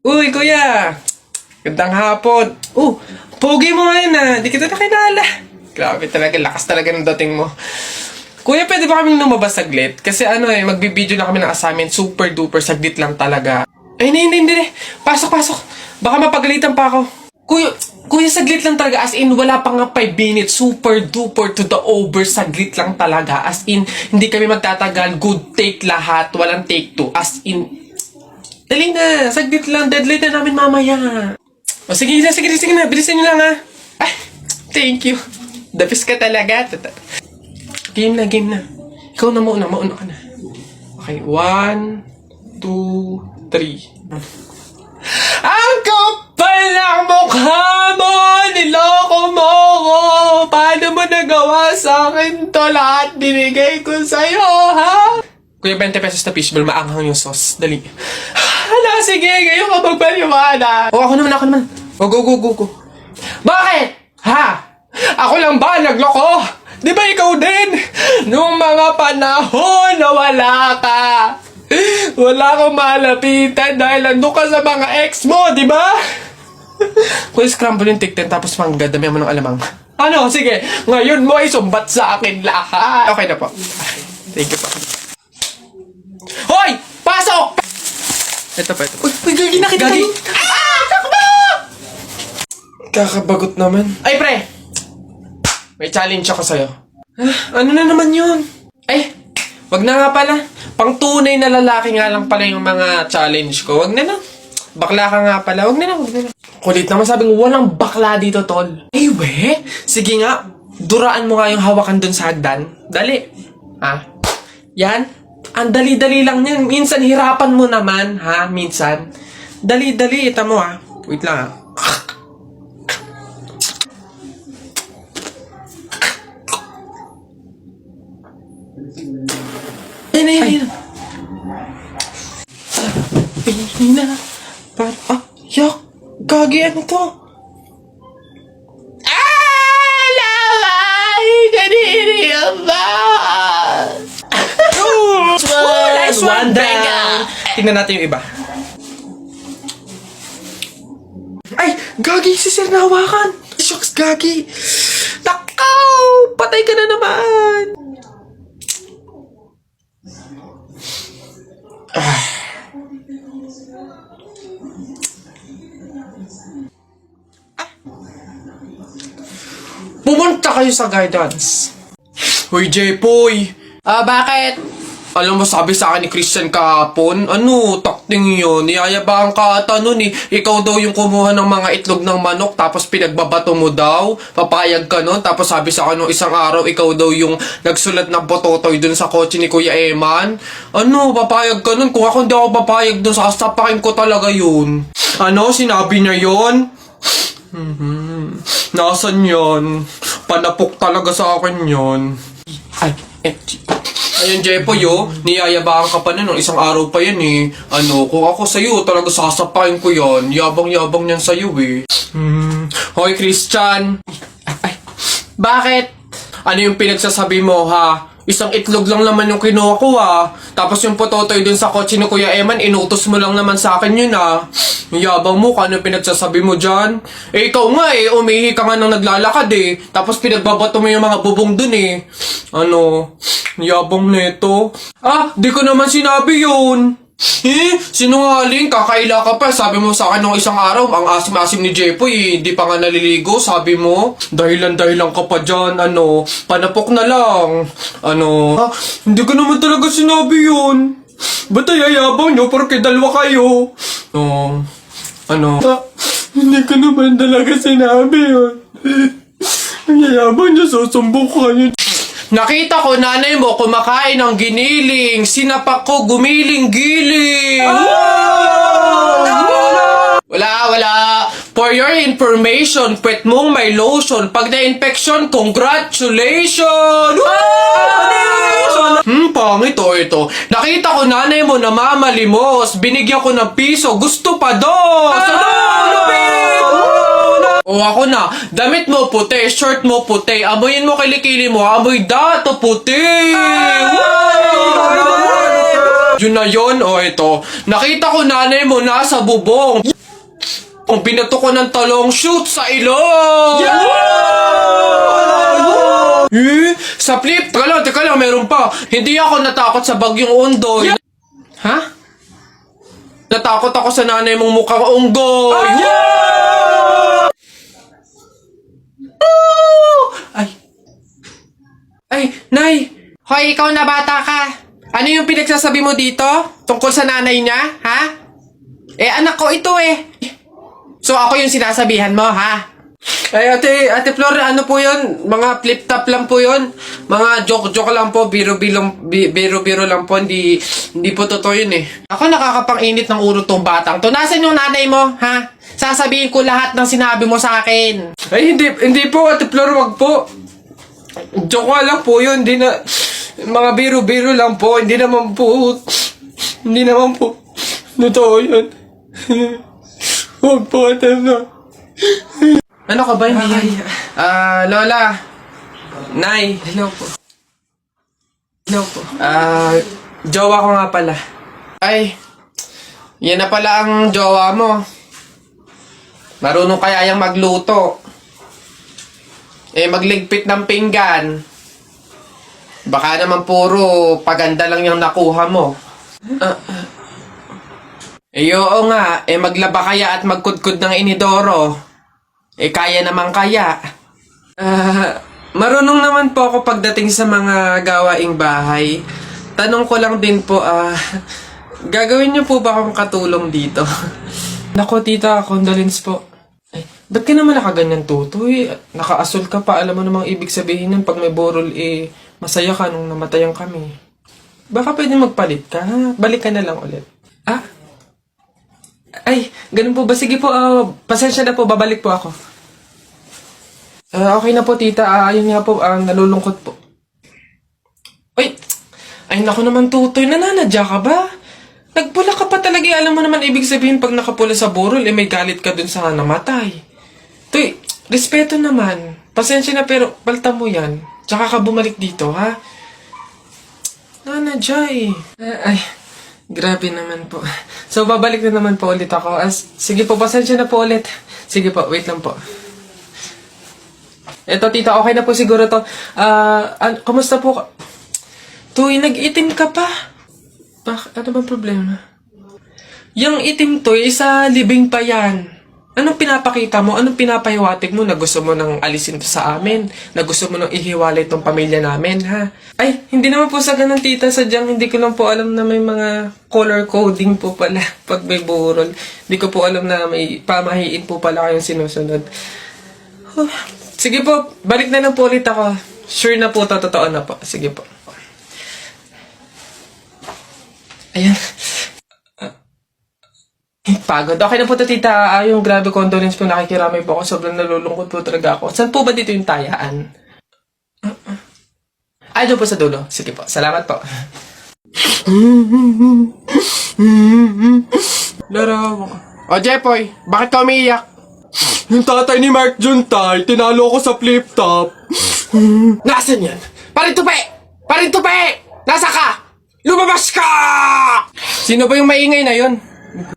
Uy, kuya! Gandang hapon. Pogi mo ngayon Di kita nakilala. Grabe talaga, lakas talaga ng dating mo. Kuya, pwede ba kaming lumabas saglit? Kasi magbibideo na kami ng assignment. Super duper, saglit lang talaga. Ay, hindi. Pasok. Baka mapagalitan pa ako. Kuya, saglit lang talaga. As in, wala pa nga 5 minutes. Super duper to the over. Saglit lang talaga. As in, hindi kami magtatagal. Good take lahat. Walang take 2. As in, dali na. Saglit lang. Deadline na namin mamaya. O sige na. Bilisan nyo lang Ay, thank you. The best ka talaga. Game na. Ikaw na mauna ka na. Okay, 1, 2, 3. Ang kapal ng mukha mo! Niloko mo ko! Paano mo nagawa sa akin to? Lahat binigay ko sa'yo, ha? Kuya, 20 pesos na fishball, maanghang yung sauce. Dali. Hala, sige, ngayon ka magpaliwanag. Ako naman. Go. Bakit? Ha? Ako lang ba nagloko? Di ba ikaw din? Nung mga panahon na wala ka. Wala akong malapitan dahil nandun ka sa mga ex mo, di ba? Kung scramble yung tiktin tapos damihan mo ng alamang. Ano? Sige, ngayon mo isumbat sa akin lahat. Okay na po. Thank you po. Hoy! Pasok! Ito pa. Uy, gagi na kita. Takbo! Kakabagot naman. Ay, pre! May challenge ako sa'yo. Ano na naman yun? Ay, wag na nga pala. Pang tunay na lalaki nga lang pala yung mga challenge ko. Wag na lang. Bakla ka nga pala. Wag na lang. Kulit naman, sabi ko, walang bakla dito, tol. Ay, we? Sige nga, duraan mo nga yung hawakan dun sa hagdan. Dali. Yan. Ang dali-dali lang yan. Minsan, hirapan mo naman, ha? Minsan. Dali-dali. Ita mo, ha? Wait lang, ha? Ayun. Sabi na. Yak. Gagi, ano to? Lamay! Kaniri ba? Nice one down. Tingnan natin yung iba. Ay! Gagi, si Sir nahawakan. Shucks, Gagi. Takaw! Patay ka na naman. Pumunta kayo sa guidance. Hoy, Jepoy! Bakit? Alam mo, sabi sa akin ni Christian kahapon, takting yun, niyayabang ka ata nun Ikaw daw yung kumuha ng mga itlog ng manok, tapos pinagbabato mo daw, papayag ka nun, tapos sabi sa akin nung isang araw, ikaw daw yung nagsulat ng bototoy dun sa kotse ni Kuya Eman. Papayag ka nun? Kung ako hindi ako papayag dun, sasapakin ko talaga yun. Sinabi niya yun? Nasaan yun? Panapok talaga sa akin yun. Ayun, Jepoy, niyayabang ka pa nung isang araw pa yan kung ako sa'yo, talaga sasapain ko yan. Yabang-yabang yan sa'yo Hoy, Christian! Bakit? Ano yung pinagsasabi mo, ha? Isang itlog lang naman yung kinuha ko, Tapos yung pototoy dun sa kotse ni Kuya Eman, inutos mo lang naman sa akin yun, Yabang mo, ano yung pinagsasabi mo dyan? Ikaw nga umihi ka nga nang naglalakad Tapos pinagbabato mo yung mga bubong dun Yabang neto. Di ko naman sinabi yun. Sinungaling, kakaila ka pa. Sabi mo sa akin nung isang araw, ang asim-asim ni Jepoy, hindi pa nga naliligo, sabi mo. Dahilan ka pa dyan, panapok na lang. Hindi ko naman talaga sinabi yun. Ba't ayayabang nyo, porque dalawa kayo? Hindi ko naman talaga sinabi yun. Ayayabang nyo, susumbong kayo. Nakita ko nanay mo kumakain ng giniling. Sinapak ko gumiling-giling. Wala. For your information, pwet mong may lotion. Pag na-infection, congratulations! Pangit ito. Nakita ko nanay mo namamalimos. Binigyan ko ng piso. Gusto pa doon. Ako na. Damit mo puti, shirt mo puti, amoyin mo kilikili mo, amoy dato puti. Yun na yun, ito. Nakita ko nanay mo nasa bubong. ang binato ko ng talong shoot sa ilong! Sa flip, teka lang, meron pa. Hindi ako natakot sa bagyong Ondoy. Ha? Natakot ako sa nanay mong mukhang unggoy. Ay, Nay! Hoy, ikaw na bata ka! Ano yung pinagsasabi mo dito? Tungkol sa nanay niya, ha? Anak ko ito So, ako yung sinasabihan mo, ha? Ay, Ate Flor, ano po yun? Mga flip-top lang po yun. Mga joke-joke lang po, biro-biro lang po. Hindi po totoo yun Ako nakakapang-init ng ulo tong batang to. Nasaan yung nanay mo, ha? Sasabihin ko lahat ng sinabi mo sa akin. Ay, hindi po, Ate Flor, wag po. Joke lang po yun, hindi na, mga biro-biro lang po, hindi naman po, totoo yun. Huwag po, Ano ka ba, hindi? Lola, Nay. Hello po. Jowa ko nga pala. Ay, yan na pala ang jowa mo. Marunong kaya yung magluto. Magligpit ng pinggan. Baka naman puro paganda lang yung nakuha mo. Oo nga, maglaba kaya at magkudkud ng inidoro. Kaya naman kaya. Marunong naman po ako pagdating sa mga gawaing bahay. Tanong ko lang din po, gagawin niyo po ba akong katulong dito? Nako tita, condolence po. Ba't ka naman nakaganyan, Tutoy? Nakaasul ka pa. Alam mo namang ibig sabihin nun pag may borol, masaya ka nung namatayan kami. Baka pwede magpalit ka, ha? Balik ka na lang ulit. Ay, ganun po ba? Sige po, pasensya na po, babalik po ako. Okay na po, tita. Ayun nga po, nalulungkot po. Ay, naku naman, Tutoy. Nananadya ka ba? Nagpula ka pa talaga. Alam mo naman ibig sabihin pag nakapula sa borol, may galit ka dun sa namatay. Tuy, respeto naman. Pasensya na pero palta mo yan. Tsaka ka bumalik dito, ha? Nanadya Ay, grabe naman po. So, babalik na naman po ulit ako. Sige po, pasensya na po ulit. Sige po, wait lang po. Eto, tita, okay na po siguro to. Kumusta po? Tuy, nag-itim ka pa. Ano bang problema? Yung itim to, isa libing pa yan. Anong pinapakita mo? Anong pinapahiwatig mo na gusto mo nang alisin to sa amin? Na gusto mo nang ihiwalay tong pamilya namin, ha? Ay, hindi naman po sa ganun, tita. Sadyang hindi ko lang po alam na may mga color coding po pala pag may burol. Hindi ko po alam na may pamahiin po pala kayong sinusunod. Sige po, balik na lang po ulit ako. Sure na po, totoo na po. Sige po. Ayan. Pagod. Okay na po to, tita. Yung grabe condolence po, nakikiramay po ako. Sobrang nalulungkot po talaga ako. Saan po ba dito yung tayaan? Doon po sa dulo. Sige po. Salamat po. Laraw ko. Jepoy, bakit ka umiiyak? Yung tatay ni Mark Juntay, tinalo ko sa flip-top. Nasaan yan? Parintupi! Nasa ka? Lumabas ka! Sino ba yung maingay na yun?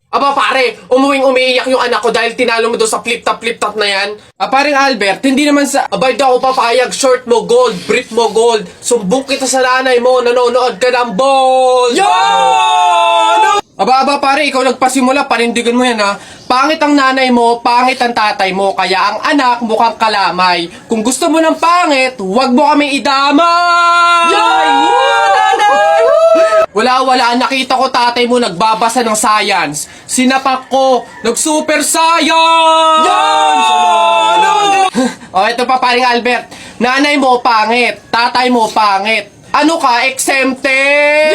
Aba pare, umiiyak yung anak ko dahil tinalo mo doon sa flip-top na yan. Paring Albert, hindi naman sa... Abay daw ako papayag, short mo gold, brief mo gold. Sumbong kita sa nanay mo, nanonood ka ng ball! Yo! Aba pare, ikaw nagpasimula, panindigan mo yan ha. Pangit ang nanay mo, pangit ang tatay mo, kaya ang anak mukhang kalamay. Kung gusto mo ng pangit, huwag mo kami idamay! Wala, nakita ko tatay mo nagbabasa ng science. Sinapak ko, nag-super science! Ito pa paring Albert. Nanay mo pangit, tatay mo pangit. Ano ka, exempted?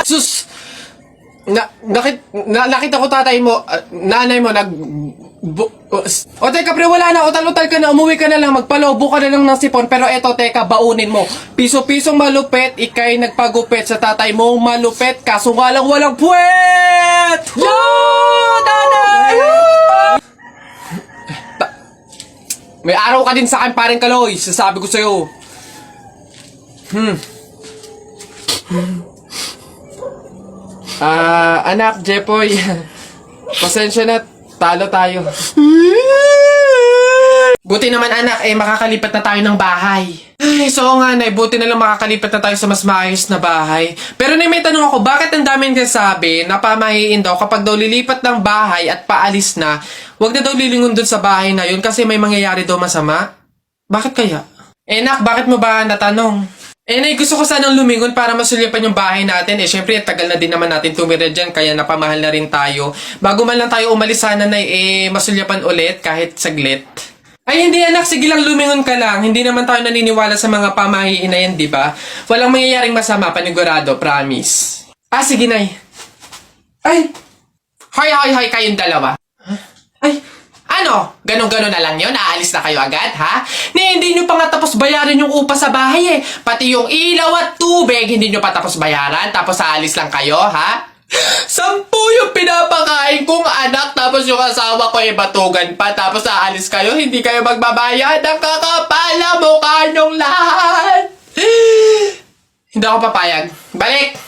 Sus! Nakita ko tatay mo, nanay mo teka pre, wala na, utal-utal ka na, umuwi ka na lang, magpalobo ka na lang ng sipon, pero eto teka, baunin mo. Piso-pisong malupet, ikay nagpagupit sa tatay mo, malupet, kaso nga lang walang puwet! May araw ka din sa akin, paring Kaloy, sasabi ko sa'yo. Anak, Jepoy, Pasensya na, talo tayo. Buti naman anak, makakalipat na tayo ng bahay. Ay, so nga Nay, buti na lang makakalipat na tayo sa mas maayos na bahay. Pero Nay, may tanong ako, bakit ang daming nagsasabi na pamahiin daw kapag daw lilipat ng bahay at paalis na, wag na daw lilingon dun sa bahay na yun kasi may mangyayari daw masama? Bakit kaya? Nak, bakit mo ba natanong? Nay, gusto ko sanang lumingon para masulyapan yung bahay natin. Syempre, tagal na din naman natin tumira dyan, kaya napamahal na rin tayo. Bago man lang tayo umalis sana, Nay, masulyapan ulit kahit saglit. Ay, hindi anak. Sige lang, lumingon ka lang. Hindi naman tayo naniniwala sa mga pamahiin na yan, di ba? Walang mangyayaring masama, panigurado, promise. Sige, Nay. Ay! Hoy, kayong dalawa. Ay, ano? Ganon-ganon na lang yun? Aalis na kayo agad, ha? Hindi nyo pa nga tapos bayaran yung upa sa bahay, eh. Pati yung ilaw at tubig, hindi nyo pa tapos bayaran, tapos aalis lang kayo, ha? 10 yung pinapakain kong anak, tapos yung asawa ko batugan pa, tapos aalis kayo, hindi kayo magbabayad. Ang kakapala mukha nyong lahat. Hindi ako papayag. Balik!